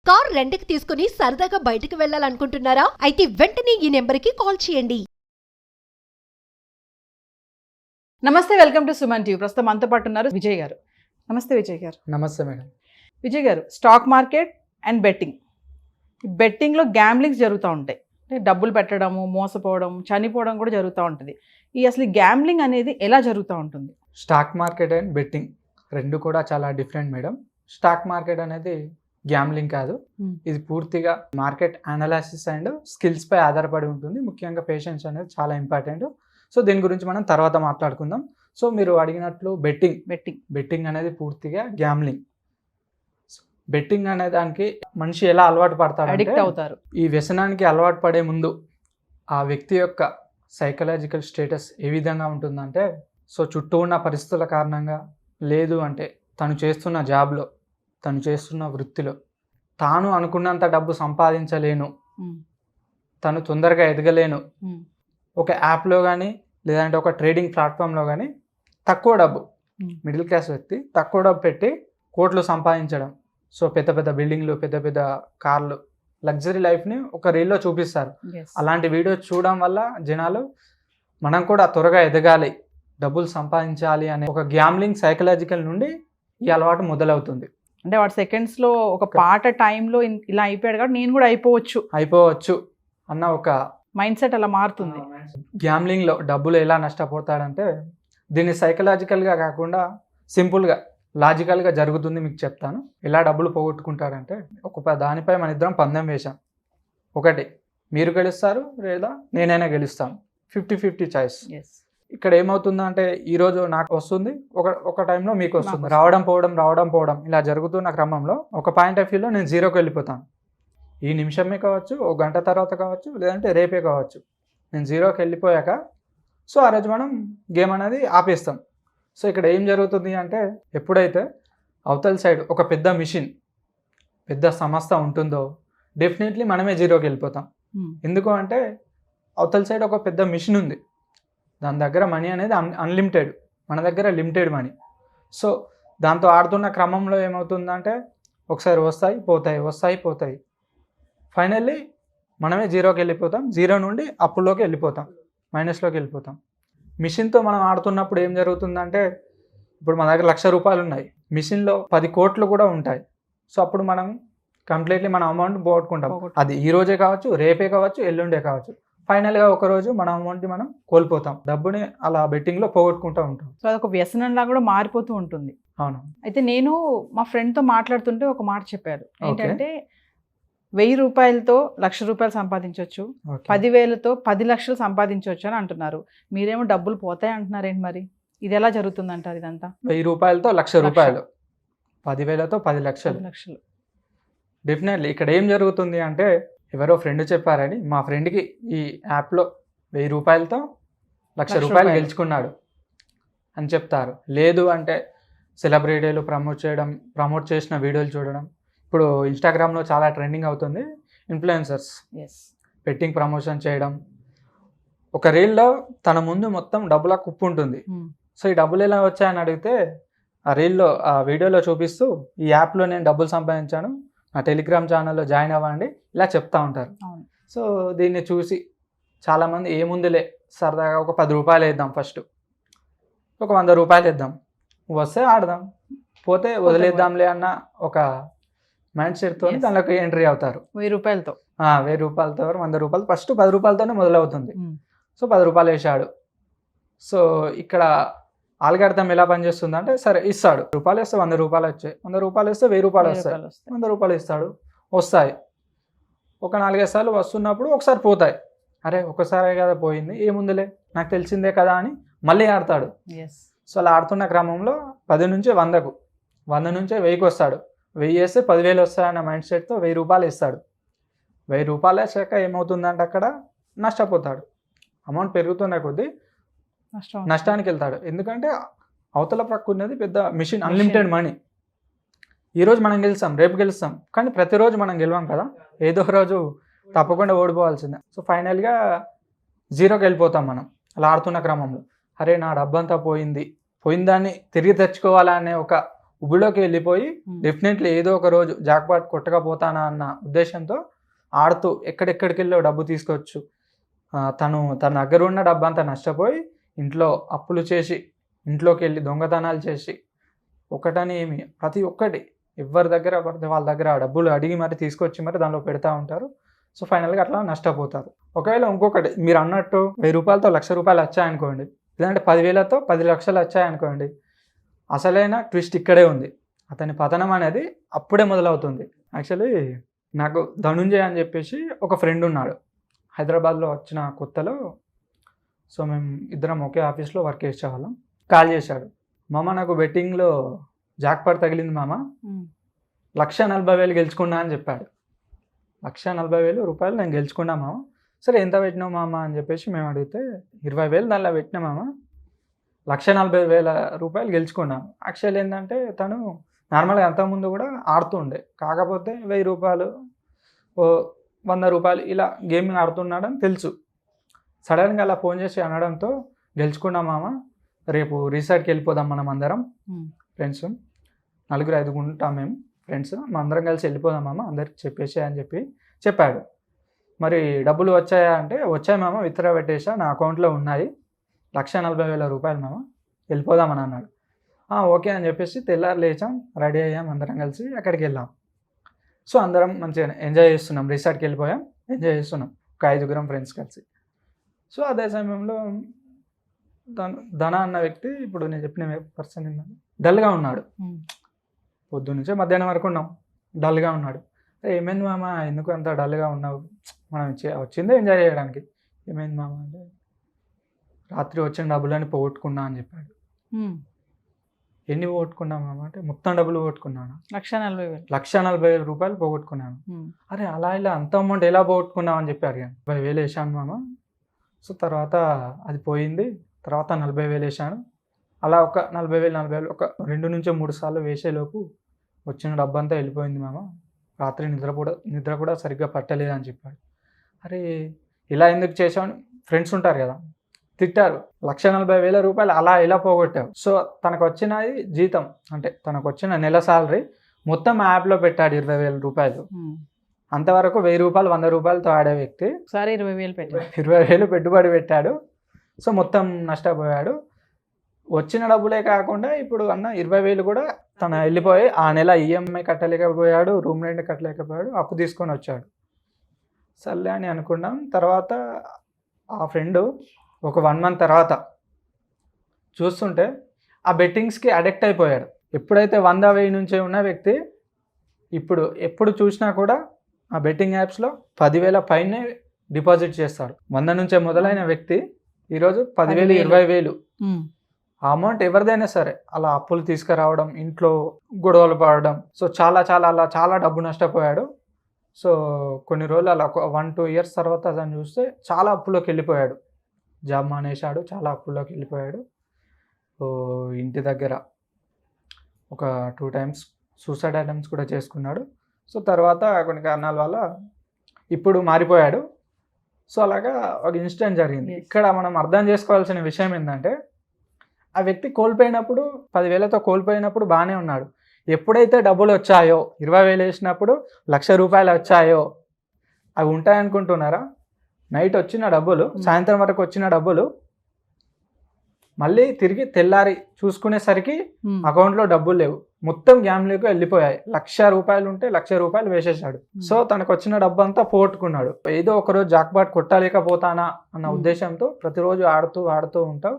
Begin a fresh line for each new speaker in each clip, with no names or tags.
Car రెంట్కి తీసుకుని సరదాగా బయటకు వెళ్ళాలనుకుంటున్నారా? అయితే వెంటనే ఈ నెంబర్కి కాల్ చేయండి.
నమస్తే, వెల్కమ్ టు సుమన్ టీవీ. ప్రస్తుతం మనతో పాటు ఉన్నారు విజయ్ గారు. నమస్తే విజయ్ గారు.
నమస్తే మేడం.
విజయ్ గారు, స్టాక్ మార్కెట్ అండ్ బెట్టింగ్లో గ్యాంబ్లింగ్స్ జరుగుతూ ఉంటాయి. అంటే డబ్బులు పెట్టడము, మోసపోవడం, చనిపోవడం కూడా జరుగుతూ ఉంటుంది. అసలు గ్యాంబ్లింగ్ అనేది ఎలా జరుగుతూ ఉంటుంది?
స్టాక్ మార్కెట్ అండ్ బెట్టింగ్ రెండు కూడా చాలా డిఫరెంట్ మేడం. స్టాక్ మార్కెట్ అనేది గ్యాంబ్లింగ్ కాదు. ఇది పూర్తిగా మార్కెట్ అనాలిసిస్ అండ్ స్కిల్స్ పై ఆధారపడి ఉంటుంది. ముఖ్యంగా పేషెన్స్ అనేది చాలా ఇంపార్టెంట్. సో దీని గురించి మనం తర్వాత మాట్లాడుకుందాం. సో మీరు అడిగినట్లు బెట్టింగ్ అనేది పూర్తిగా గ్యాంబ్లింగ్. బెట్టింగ్ అనే దానికి మనిషి ఎలా అలవాటు పడతాడు,
అడిక్ట్ అవుతారు.
ఈ వ్యసనానికి అలవాటు పడే ముందు ఆ వ్యక్తి యొక్క సైకలాజికల్ స్టేటస్ ఏ విధంగా ఉంటుందంటే, సో చుట్టూ ఉన్న పరిస్థితుల కారణంగా, లేదు అంటే తను చేస్తున్న జాబ్లో, తను చేస్తున్న వృత్తిలో తాను అనుకున్నంత డబ్బు సంపాదించలేను, తను తొందరగా ఎదగలేను, ఒక యాప్లో కానీ లేదంటే ఒక ట్రేడింగ్ ప్లాట్ఫామ్లో కానీ తక్కువ డబ్బు, మిడిల్ క్లాస్ వ్యక్తి తక్కువ డబ్బు పెట్టి కోట్లు సంపాదించడం. సో పెద్ద పెద్ద బిల్డింగ్లు, పెద్ద పెద్ద కార్లు, లగ్జరీ లైఫ్ని ఒక రీల్లో చూపిస్తారు. అలాంటి వీడియోస్ చూడడం వల్ల జనాలు మనం కూడా త్వరగా ఎదగాలి, డబ్బులు సంపాదించాలి అనే ఒక గ్యాంబ్లింగ్ సైకలాజికల్ నుండి ఈ అలవాటు మొదలవుతుంది.
అంటే వాడు సెకండ్స్లో ఒక పాట టైంలో ఇలా అయిపోయాడు కాబట్టి నేను కూడా అయిపోవచ్చు
అన్న ఒక
మైండ్ సెట్ అలా మారుతుంది.
గ్యాంబ్లింగ్లో డబ్బులు ఎలా నష్టపోతాడంటే, దీన్ని సైకలాజికల్గా కాకుండా సింపుల్గా లాజికల్గా జరుగుతుంది. మీకు చెప్తాను ఎలా డబ్బులు పోగొట్టుకుంటాడంటే, ఒక దానిపై మన ఇద్దరం పందెం వేశాం. ఒకటి మీరు గెలుస్తారు లేదా నేనైనా గెలుస్తాను, 50-50 చాయిస్. ఇక్కడ ఏమవుతుందంటే, ఈరోజు నాకు వస్తుంది, ఒక టైంలో మీకు వస్తుంది. రావడం పోవడం ఇలా జరుగుతున్న క్రమంలో ఒక పాయింట్ ఆఫ్ వ్యూలో నేను జీరోకి వెళ్ళిపోతాను. ఈ నిమిషమే కావచ్చు, ఒక గంట తర్వాత కావచ్చు, లేదంటే రేపే కావచ్చు. నేను జీరోకి వెళ్ళిపోయాక సో ఆ రోజు మనం గేమ్ అనేది ఆపేస్తాం. సో ఇక్కడ ఏం జరుగుతుంది అంటే, ఎప్పుడైతే అవతల సైడ్ ఒక పెద్ద మిషన్, పెద్ద సంస్థ ఉంటుందో డెఫినెట్లీ మనమే జీరోకి వెళ్ళిపోతాం. ఎందుకు అంటే అవతల సైడ్ ఒక పెద్ద మిషన్ ఉంది, దాని దగ్గర మనీ అనేది అన్లిమిటెడ్, మన దగ్గర లిమిటెడ్ మనీ. సో దాంతో ఆడుతున్న క్రమంలో ఏమవుతుందంటే, ఒకసారి వస్తాయి పోతాయి, ఫైనల్లీ మనమే జీరోకి వెళ్ళిపోతాం. జీరో నుండి అప్పుల్లోకి వెళ్ళిపోతాం, మైనస్లోకి వెళ్ళిపోతాం. మిషన్తో మనం ఆడుతున్నప్పుడు ఏం జరుగుతుందంటే, ఇప్పుడు మన దగ్గర 1,00,000 రూపాయలు ఉన్నాయి, మిషన్లో 10 కోట్లు కూడా ఉంటాయి. సో అప్పుడు మనం కంప్లీట్లీ మన అమౌంట్ పోగొట్టుకుంటాం. అది ఈ రోజే కావచ్చు, రేపే కావచ్చు, ఎల్లుండే కావచ్చు. ఫైనల్గా ఒకరోజు మన అమౌంట్ని మనం కోల్పోతాం, డబ్బుని అలా బెట్టింగ్లో పోగొట్టుకుంటూ ఉంటాం.
సో అదొక వ్యసనంలా కూడా మారిపోతూ ఉంటుంది.
అవును.
అయితే నేను మా ఫ్రెండ్తో మాట్లాడుతుంటే ఒక మాట చెప్పారు, ఏంటంటే 1,000 రూపాయలతో 1,00,000 రూపాయలు సంపాదించవచ్చు, 10,000తో 10 లక్షలు సంపాదించవచ్చు అని అంటున్నారు. మీరేమో డబ్బులు పోతాయి అంటున్నారేంటి? మరి ఇది ఎలా జరుగుతుంది అంటారు? ఇదంతా
1,000 రూపాయలతో 1,00,000 రూపాయలు, 10,000తో 10 లక్షలు. డెఫినెట్లీ ఇక్కడ ఏం జరుగుతుంది అంటే, ఎవరో ఫ్రెండ్ చెప్పారని మా ఫ్రెండ్కి ఈ యాప్లో 1,000 రూపాయలతో 1,00,000 రూపాయలు గెలుచుకున్నాడు అని చెప్తారు. లేదు అంటే సెలబ్రిటీలు ప్రమోట్ చేసిన వీడియోలు చూడడం. ఇప్పుడు ఇన్స్టాగ్రామ్లో చాలా ట్రెండింగ్ అవుతుంది, ఇన్ఫ్లుయెన్సర్స్ బెట్టింగ్ ప్రమోషన్ చేయడం. ఒక రీల్లో తన ముందు మొత్తం డబ్బుల కుప్పు ఉంటుంది. సో ఈ డబ్బులు ఎలా వచ్చాయని అడిగితే, ఆ రీల్లో, ఆ వీడియోలో చూపిస్తూ, ఈ యాప్లో నేను డబ్బులు సంపాదించాను, నా టెలిగ్రామ్ ఛానల్లో జాయిన్ అవ్వండి, ఇలా చెప్తా ఉంటారు. సో దీన్ని చూసి చాలామంది ఏముందిలే సరదాగా ఒక 10 రూపాయలు వేద్దాం, ఫస్ట్ ఒక 100 రూపాయలు వేద్దాం, వస్తే ఆడదాం, పోతే వదిలేద్దాంలే అన్న ఒక మైండ్ సెట్తో దానిలోకి ఎంట్రీ అవుతారు.
1,000 రూపాయలతో
1,000 రూపాయలతో 100 రూపాయలు, ఫస్ట్ 10 రూపాయలతోనే మొదలవుతుంది. సో 10 రూపాయలు వేసాడు. సో ఇక్కడ ఆల్గారిథం ఎలా పనిచేస్తుంది అంటే, సరే ఇస్తాడు, రూపాయలు వేస్తే 100 రూపాయలు వచ్చాయి, 100 రూపాయలు వేస్తే 1,000 రూపాయలు వస్తాయి, 100 రూపాయలు ఇస్తాడు, వస్తాయి. ఒక 4-5 సార్లు వస్తున్నప్పుడు ఒకసారి పోతాయి. అరే ఒకసారి కదా పోయింది, ఏముందిలే నాకు తెలిసిందే కదా అని మళ్ళీ ఆడతాడు. సో అలా ఆడుతున్న క్రమంలో 10 నుంచి 100కు, 100 నుంచి 1000కి వస్తాడు. 1000 వేస్తే 10,000 వస్తాయన్న మైండ్ సెట్తో 1,000 రూపాయలు ఇస్తాడు. 1,000 రూపాయలు వేసాక ఏమవుతుందంటే, అక్కడ నష్టపోతాడు. అమౌంట్ పెరుగుతున్న కొద్దీ నష్టానికి వెళ్తాడు. ఎందుకంటే అవతల ప్రక్క ఉన్నది పెద్ద మిషన్, అన్లిమిటెడ్ మనీ. ఈరోజు మనం గెలుస్తాం, రేపు గెలుస్తాం, కానీ ప్రతిరోజు మనం గెలవం కదా, ఏదో రోజు తప్పకుండా ఓడిపోవాల్సిందే. సో ఫైనల్గా జీరోకి వెళ్ళిపోతాం మనం అలా ఆడుతున్న క్రమంలో. అరే నా డబ్బంతా పోయిన దాన్ని తిరిగి తెచ్చుకోవాలనే ఒక ఉబిలోకి వెళ్ళిపోయి
Hmm.
డెఫినెట్లీ ఏదో ఒక రోజు జాక్పాట్ కొట్టకపోతానా అన్న ఉద్దేశంతో ఆడుతూ ఎక్కడెక్కడికి వెళ్ళో డబ్బు తీసుకోవచ్చు. తన దగ్గర ఉన్న డబ్బు అంతా నష్టపోయి ఇంట్లో అప్పులు చేసి ఇంట్లోకి వెళ్ళి దొంగతనాలు చేసి ఒకటని ఏమి ప్రతి ఒక్కటి ఎవరి దగ్గర పడితే వాళ్ళ దగ్గర డబ్బులు అడిగి మరి తీసుకొచ్చి మరి దానిలో పెడతా ఉంటారు. సో ఫైనల్గా అట్లా నష్టపోతారు. ఒకవేళ ఇంకొకటి మీరు అన్నట్టు 1000 రూపాయలతో 1,00,000 రూపాయలు వచ్చాయనుకోండి, లేదంటే 10,000తో 10 లక్షలు వచ్చాయనుకోండి, అసలైన ట్విస్ట్ ఇక్కడే ఉంది. అతని పతనం అనేది అప్పుడే మొదలవుతుంది. యాక్చువల్లీ నాకు ధనుంజయ్ అని చెప్పేసి ఒక ఫ్రెండ్ ఉన్నాడు హైదరాబాద్లో వచ్చిన కొత్తలో. సో మేము ఇద్దరం ఒకే ఆఫీస్లో వర్క్ చేసేవాళ్ళం. కాల్ చేశాడు, మామ నాకు బెట్టింగ్లో జాక్పాట్ తగిలింది మామ, 1,40,000 గెలుచుకున్నా అని చెప్పాడు. 1,40,000 రూపాయలు నేను గెలుచుకున్నా మామ. సరే ఎంత పెట్టినావు మామ అని చెప్పేసి మేము అడిగితే 20,000 దానిలో పెట్టినా మామ, 1,40,000 రూపాయలు గెలుచుకున్నాను. యాక్చువల్ ఏంటంటే తను నార్మల్గా అంతకుముందు కూడా ఆడుతుండే, కాకపోతే 1,000 రూపాయలు 100 రూపాయలు ఇలా గేమింగ్ ఆడుతున్నాడని తెలుసు. సడన్గా అలా ఫోన్ చేసి అనడంతో గెలుచుకున్నాం మామ, రేపు రిసార్ట్కి వెళ్ళిపోదాం మనం అందరం ఫ్రెండ్స్, 4-5 ఉంటాం మేము ఫ్రెండ్స్, మా అందరం కలిసి వెళ్ళిపోదాం మామ అందరికి చెప్పేసి అని చెప్పాడు. మరి డబ్బులు వచ్చాయా అంటే వచ్చాయి మామ, విత్డ్రా పెట్టేసా, నా అకౌంట్లో ఉన్నాయి 1,40,000 రూపాయలు మామ, వెళ్ళిపోదామని అన్నాడు. ఓకే అని చెప్పేసి తెల్లారు లేచాం, రెడీ అయ్యాం, అందరం కలిసి అక్కడికి వెళ్ళాం. సో అందరం మంచిగా ఎంజాయ్ చేస్తున్నాం, రిసార్ట్కి వెళ్ళిపోయాం, ఎంజాయ్ చేస్తున్నాం ఒక 5 ఫ్రెండ్స్ కలిసి. సో అదే సమయంలో ధన అన్న వ్యక్తి, ఇప్పుడు నేను చెప్పిన పర్సన్ డల్గా ఉన్నాడు. పొద్దున్న నుంచే మధ్యాహ్నం వరకు ఉన్నాం, డల్గా ఉన్నాడు. ఏమైంది మామ, ఎందుకు అంత డల్గా ఉన్నావు, మనం వచ్చిందే ఎంజాయ్ చేయడానికి, ఏమైంది మామ అంటే రాత్రి వచ్చిన డబ్బులని పోగొట్టుకున్నా అని చెప్పాడు. ఎన్ని పోగొట్టుకున్నా మామ అంటే మొత్తం డబ్బులు పోగొట్టుకున్నాను, 1,40,000 రూపాయలు పోగొట్టుకున్నాను. అరే అలా ఇలా అంత అమౌంట్ ఎలా పోగొట్టుకున్నావు అని చెప్పి అడిగాను. 50,000 వేసాను మామ. సో తర్వాత అది పోయింది, తర్వాత 40,000 వేసాను. అలా ఒక 40,000 ఒక 2-3 సార్లు వేసేలోపు వచ్చిన డబ్బు అంతా వెళ్ళిపోయింది మామ, రాత్రి నిద్ర కూడా సరిగ్గా పట్టలేదు అని చెప్పాడు. అరే ఇలా ఎందుకు చేసావు, ఫ్రెండ్స్ ఉంటారు కదా, తిట్టారు. 1,40,000 రూపాయలు అలా ఇలా పోగొట్టావు. సో తనకు వచ్చినది జీతం, అంటే తనకు వచ్చిన నెల సాలరీ మొత్తం యాప్లో పెట్టాడు 20,000 రూపాయలు. అంతవరకు 1,000 రూపాయలు 100 రూపాయలతో ఆడే వ్యక్తి 20,000 పెట్టుబడి పెట్టాడు. సో మొత్తం నష్టపోయాడు. వచ్చిన డబ్బులే కాకుండా ఇప్పుడు అన్న 20,000 కూడా తన వెళ్ళిపోయి ఆ నెల ఈఎంఐ కట్టలేకపోయాడు, రూమ్ రెంట్ కట్టలేకపోయాడు, అప్పు తీసుకొని వచ్చాడు. సర్లే అని అనుకున్నాం. తర్వాత ఆ ఫ్రెండ్ ఒక 1 మంత్ తర్వాత చూస్తుంటే ఆ బెట్టింగ్స్కి అడిక్ట్ అయిపోయాడు. ఎప్పుడైతే 100,000 నుంచే ఉన్న వ్యక్తి ఇప్పుడు ఎప్పుడు చూసినా కూడా ఆ బెట్టింగ్ యాప్స్లో 10,000 పైనే డిపాజిట్ చేస్తాడు. 100 నుంచే మొదలైన వ్యక్తి ఈరోజు 10,000, 20,000 ఆ అమౌంట్ ఎవరిదైనా సరే అలా అప్పులు తీసుకురావడం, ఇంట్లో గొడవలు పడడం, సో చాలా డబ్బు నష్టపోయాడు. సో కొన్ని రోజులు అలా 1-2 ఇయర్స్ తర్వాత అతను చూస్తే చాలా అప్పులోకి వెళ్ళిపోయాడు. జాబ్ మానేశాడు, చాలా అప్పుల్లోకి వెళ్ళిపోయాడు. సో ఇంటి దగ్గర ఒక 2 times సూసైడ్ అటెంప్ట్స్ కూడా చేసుకున్నాడు. సో తర్వాత కొన్ని కారణాల వల్ల ఇప్పుడు మారిపోయాడు. సో అలాగా ఒక ఇన్సిడెంట్ జరిగింది. ఇక్కడ మనం అర్థం చేసుకోవాల్సిన విషయం ఏంటంటే ఆ వ్యక్తి కోల్పోయినప్పుడు 10,000తో కోల్పోయినప్పుడు బాగానే ఉన్నాడు. ఎప్పుడైతే డబ్బులు వచ్చాయో 20,000 వేసినప్పుడు 1,00,000 రూపాయలు వచ్చాయో అవి ఉంటాయనుకుంటున్నారా? నైట్ వచ్చిన డబ్బులు, సాయంత్రం వరకు వచ్చిన డబ్బులు మళ్ళీ తిరిగి తెల్లారి చూసుకునేసరికి అకౌంట్లో డబ్బులు లేవు, మొత్తం గ్యామ్లోకి వెళ్ళిపోయాయి. 1,00,000 రూపాయలు ఉంటే 1,00,000 రూపాయలు వేసేసాడు. సో తనకు వచ్చిన డబ్బు అంతా పోగొట్టుకున్నాడు. ఏదో ఒకరోజు జాక్పాట్ కొట్టలేకపోతానా అన్న ఉద్దేశంతో ప్రతిరోజు ఆడుతూ ఉంటావు.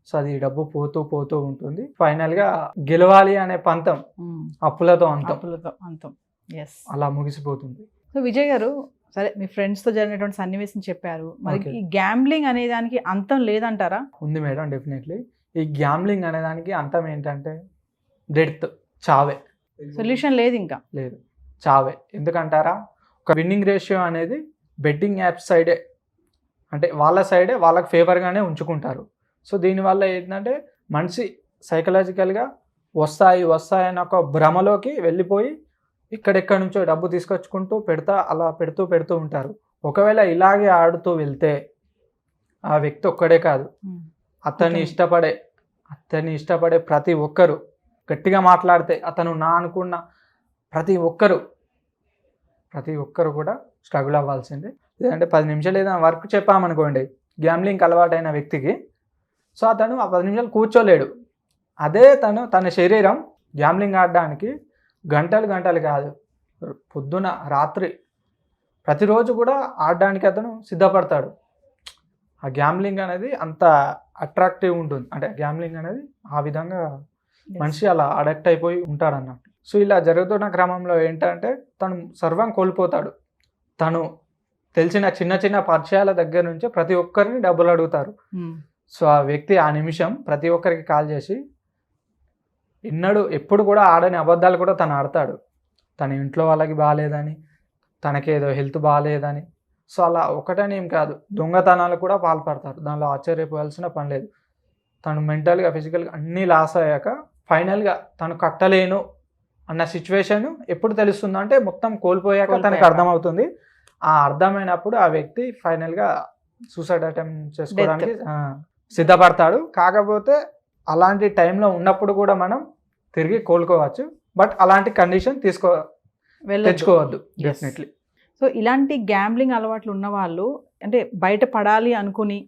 సో అది డబ్బు పోతూ ఉంటుంది. ఫైనల్ గా గెలవాలి అనే పంతం అప్పులతో అంతం అలా ముగిసిపోతుంది.
సో విజయ్ గారు, సరే మీ ఫ్రెండ్స్ తో జరిగినటువంటి సన్నివేశం చెప్పారు, మరి ఈ గ్యాంబ్లింగ్ అనే దానికి అంతం లేదంటారా?
ఉంది మేడం, డెఫినెట్లీ. ఈ గ్యాంబ్లింగ్ అనే దానికి అంతం ఏంటంటే డెత్, చావే.
సొల్యూషన్ లేదు, ఇంకా
లేదు, చావే. ఎందుకంటారా? ఒక విన్నింగ్ రేషియో అనేది బెట్టింగ్ యాప్స్ సైడే, అంటే వాళ్ళ సైడే వాళ్ళకి ఫేవర్గానే ఉంచుకుంటారు. సో దీనివల్ల ఏంటంటే మనిషి సైకలాజికల్గా వస్తాయి అన్న ఒక భ్రమలోకి వెళ్ళిపోయి ఇక్కడెక్కడి నుంచో డబ్బు తీసుకొచ్చుకుంటూ అలా పెడుతూ ఉంటారు. ఒకవేళ ఇలాగే ఆడుతూ వెళ్తే ఆ వ్యక్తి ఒక్కడే కాదు, అతన్ని ఇష్టపడే ప్రతి ఒక్కరు గట్టిగా మాట్లాడితే అతను నా అనుకున్న ప్రతి ఒక్కరు కూడా స్ట్రగుల్ అవ్వాల్సిందే. లేదంటే 10 నిమిషాలు ఏదైనా వర్క్ చెప్పామనుకోండి గ్యాంబ్లింగ్కి అలవాటైన వ్యక్తికి, సో అతను ఆ 10 నిమిషాలు కూర్చోలేడు. అదే తన శరీరం గ్యాంబ్లింగ్ ఆడడానికి గంటలు కాదు, పొద్దున రాత్రి ప్రతిరోజు కూడా ఆడడానికి అతను సిద్ధపడతాడు. ఆ గ్యాంబ్లింగ్ అనేది అంత అట్రాక్టివ్ ఉంటుంది, అంటే గ్యాంబ్లింగ్ అనేది ఆ విధంగా మనిషి అలా అడక్ట్ అయిపోయి ఉంటాడు అన్నట్టు. సో ఇలా జరుగుతున్న క్రమంలో ఏంటంటే తను సర్వం కోల్పోతాడు. తను తెలిసిన చిన్న పరిచయాల దగ్గర నుంచి ప్రతి ఒక్కరిని డబ్బులు అడుగుతారు. సో ఆ వ్యక్తి ఆ నిమిషం ప్రతి ఒక్కరికి కాల్ చేసి ఎప్పుడు కూడా ఆడని అబద్ధాలు కూడా తను ఆడతాడు. తన ఇంట్లో వాళ్ళకి బాగాలేదని, తనకేదో హెల్త్ బాగాలేదని. సో అలా ఒకటని ఏం కాదు, దొంగతనాలు కూడా పాల్పడతారు. దానిలో ఆశ్చర్యపోవాల్సిన పని లేదు. తను మెంటల్గా ఫిజికల్గా అన్నీ లాస్ అయ్యాక ఫైనల్గా తను కట్టలేను అన్న సిచ్యువేషన్ ఎప్పుడు తెలుస్తుందంటే మొత్తం కోల్పోయాక తనకు అర్థమవుతుంది. ఆ అర్థమైనప్పుడు ఆ వ్యక్తి ఫైనల్గా సూసైడ్ అటెంప్ట్ చేసుకోవడానికి సిద్ధపడతాడు. కాకపోతే అలాంటి టైంలో ఉన్నప్పుడు కూడా మనం తిరిగి కోలుకోవచ్చు, బట్ అలాంటి కండిషన్ తెచ్చుకోవద్దు డెఫినెట్లీ.
సో ఇలాంటి గ్యాంబ్లింగ్ అలవాట్లు ఉన్న వాళ్ళు అంటే బయట పడాలి అనుకుని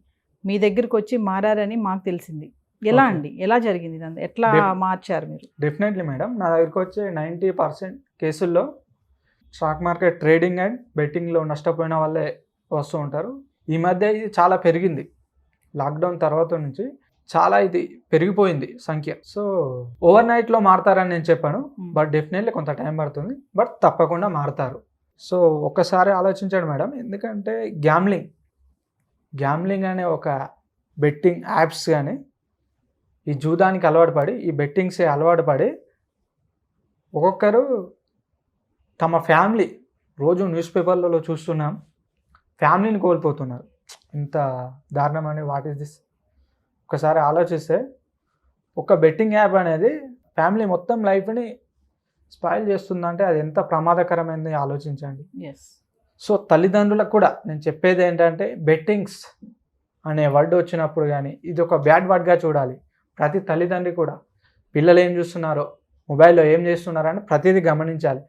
మీ దగ్గరికి వచ్చి మారారని మాకు తెలిసింది. ఎలా అండి, ఎలా జరిగింది, ఎట్లా మార్చారు మీరు?
డెఫినెట్లీ మేడం, నా దగ్గరికి వచ్చే 90% కేసుల్లో స్టాక్ మార్కెట్ ట్రేడింగ్ అండ్ బెట్టింగ్లో నష్టపోయిన వాళ్ళే వస్తూ ఉంటారు. ఈ మధ్య ఇది చాలా పెరిగింది, లాక్డౌన్ తర్వాత నుంచి చాలా ఇది పెరిగిపోయింది సంఖ్య. సో ఓవర్ నైట్లో మారతారని నేను చెప్పాను, బట్ డెఫినెట్లీ కొంత టైం పడుతుంది, బట్ తప్పకుండా మారతారు. సో ఒక్కసారి ఆలోచించాడు మేడం, ఎందుకంటే గ్యాంబ్లింగ్ అనే ఒక బెట్టింగ్ యాప్స్ కానీ ఈ జూదానికి అలవాటు పడి, ఈ బెట్టింగ్సే అలవాటు పడి ఒక్కొక్కరు తమ ఫ్యామిలీ, రోజు న్యూస్ పేపర్లలో చూస్తున్నాం, ఫ్యామిలీని కోల్పోతున్నారు. ఇంత దారుణం అని వాట్ ఈస్ దిస్? ఒకసారి ఆలోచిస్తే ఒక బెట్టింగ్ యాప్ అనేది ఫ్యామిలీ మొత్తం లైఫ్ని స్పాయిల్ చేస్తుందంటే అది ఎంత ప్రమాదకరమైంది ఆలోచించండి. సో తల్లిదండ్రులకు కూడా నేను చెప్పేది ఏంటంటే, బెట్టింగ్స్ అనే వర్డ్ వచ్చినప్పుడు కానీ ఇది ఒక బ్యాడ్ వర్డ్గా చూడాలి. ప్రతి తల్లిదండ్రి కూడా పిల్లలు ఏం చూస్తున్నారో, మొబైల్లో ఏం చేస్తున్నారో అని ప్రతిదీ గమనించాలి.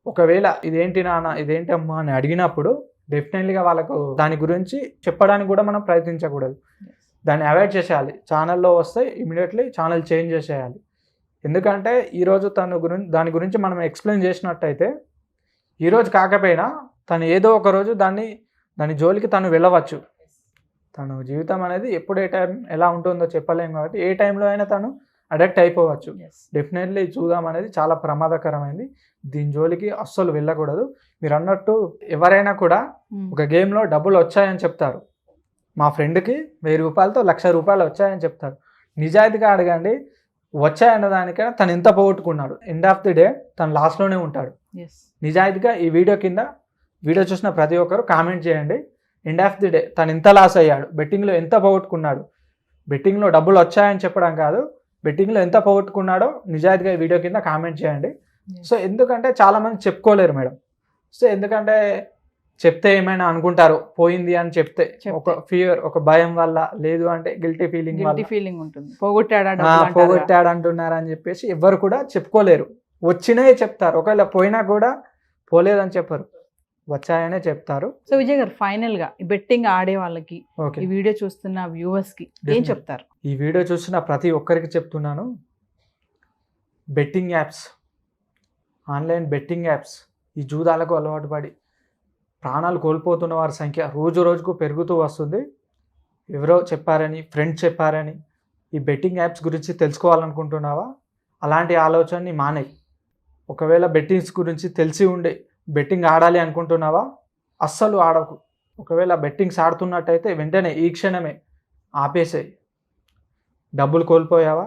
ఒకవేళ ఇదేంటి నాన్న, ఇదేంటి అమ్మా అని అడిగినప్పుడు డెఫినెట్లీగా వాళ్ళకు దాని గురించి చెప్పడానికి కూడా మనం ప్రయత్నించకూడదు, దాన్ని అవాయిడ్ చేసేయాలి. ఛానల్లో వస్తే ఇమీడియట్లీ ఛానల్ చేంజ్ చేసేయాలి. ఎందుకంటే ఈరోజు దాని గురించి మనం ఎక్స్ప్లెయిన్ చేసినట్టయితే ఈరోజు కాకపోయినా తను ఏదో ఒక రోజు దాని జోలికి తను వెళ్ళవచ్చు. తను జీవితం అనేది ఎప్పుడు ఏ టైం ఎలా ఉంటుందో చెప్పలేము, కాబట్టి ఏ టైంలో అయినా తను అడక్ట్ అయిపోవచ్చు. డెఫినెట్లీ చూద్దాం అనేది చాలా ప్రమాదకరమైంది, దీని జోలికి అస్సలు వెళ్ళకూడదు. మీరు అన్నట్టు ఎవరైనా కూడా ఒక గేమ్లో డబ్బులు వచ్చాయని చెప్తారు. మా ఫ్రెండ్కి 1000 రూపాయలతో 1,00,000 రూపాయలు వచ్చాయని చెప్తారు. నిజాయితీగా అడగండి, వచ్చాయన్న దానికైనా తను ఎంత పోగొట్టుకున్నాడు, ఎండ్ ఆఫ్ ది డే తను లాస్ట్లోనే ఉంటాడు. నిజాయితీగా ఈ వీడియో చూసిన ప్రతి ఒక్కరు కామెంట్ చేయండి, ఎండ్ ఆఫ్ ది డే తను ఎంత లాస్ అయ్యాడు, బెట్టింగ్లో ఎంత పోగొట్టుకున్నాడు. బెట్టింగ్లో డబ్బులు వచ్చాయని చెప్పడం కాదు, బెట్టింగ్లో ఎంత పోగొట్టుకున్నాడో నిజాయితీగా ఈ వీడియో కింద కామెంట్ చేయండి. సో ఎందుకంటే చాలామంది చెప్పుకోలేరు మేడం. సో ఎందుకంటే చెప్తే ఏమైనా అనుకుంటారు, పోయింది అని చెప్తే ఒక ఫియర్, ఒక భయం వల్ల, లేదు అంటే గిల్టీ ఫీలింగ్
ఉంటుంది, పోగొట్టాడు
అంటున్నారు అని చెప్పేసి ఎవరు కూడా చెప్పుకోలేరు. వచ్చినాయే చెప్తారు, ఒకవేళ పోయినా కూడా పోలేదని చెప్పరు, వచ్చాయనే చెప్తారు.
సో విజయ్ గారు, ఫైనల్ గా బెట్టింగ్ ఆడే వాళ్ళకి, ఈ వీడియో చూస్తున్న వ్యూవర్స్ కి ఏం చెప్తారు?
ఈ వీడియో చూస్తున్న ప్రతి ఒక్కరికి చెప్తున్నాను, betting apps, online betting apps, ఈ జూదాలకు అలవాటు పడి ప్రాణాలు కోల్పోతున్న వారి సంఖ్య రోజు రోజుకు పెరుగుతూ వస్తుంది. ఎవరో చెప్పారని, ఫ్రెండ్స్ చెప్పారని ఈ బెట్టింగ్ యాప్స్ గురించి తెలుసుకోవాలనుకుంటున్నావా? అలాంటి ఆలోచనని మానేయి. ఒకవేళ బెట్టింగ్స్ గురించి తెలిసి ఉండే బెట్టింగ్ ఆడాలి అనుకుంటున్నావా? అస్సలు ఆడకు. ఒకవేళ బెట్టింగ్స్ ఆడుతున్నట్టయితే వెంటనే ఈ క్షణమే ఆపేసేయి. డబ్బులు కోల్పోయావా,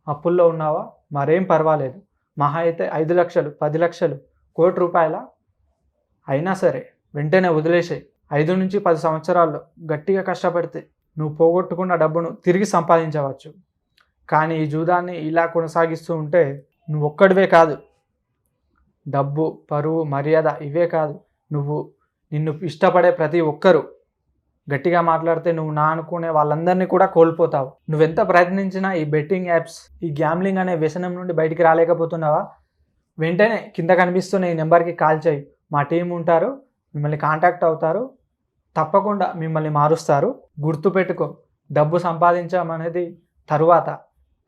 అప్పుల్లో ఉన్నావా, మరేం పర్వాలేదు. మహా అయితే 5 లక్షలు, 10 లక్షలు, ₹1,00,00,000 అయినా సరే వెంటనే వదిలేసాయి. 5 నుంచి 10 సంవత్సరాల్లో గట్టిగా కష్టపడితే నువ్వు పోగొట్టుకున్న డబ్బును తిరిగి సంపాదించవచ్చు. కానీ ఈ జూదాన్ని ఇలా కొనసాగిస్తూ ఉంటే నువ్వు ఒక్కడివే కాదు, డబ్బు, పరువు, మర్యాద ఇవే కాదు, నిన్ను ఇష్టపడే ప్రతి ఒక్కరు గట్టిగా మాట్లాడితే నువ్వు నా అనుకునే వాళ్ళందరినీ కూడా కోల్పోతావు. నువ్వెంత ప్రయత్నించినా ఈ బెట్టింగ్ యాప్స్, ఈ గ్యామ్లింగ్ అనే వ్యసనం నుండి బయటికి రాలేకపోతున్నావా? వెంటనే కింద కనిపిస్తున్న ఈ నెంబర్కి కాల్ చేయి. మా టీం ఉంటారు, మిమ్మల్ని కాంటాక్ట్ అవుతారు, తప్పకుండా మిమ్మల్ని మారుస్తారు. గుర్తుపెట్టుకో, డబ్బు సంపాదించడం తరువాత,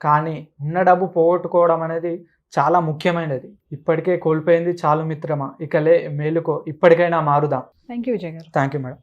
కానీ ఉన్న డబ్బు పోగొట్టుకోవడం అనేది చాలా ముఖ్యమైనది. ఇప్పటికే కోల్పోయింది చాలు మిత్రమా, ఇక మేలుకో, ఇప్పటికైనా మారుదాం.
థ్యాంక్ యూ విజయ్ గారు.
Thank you madam.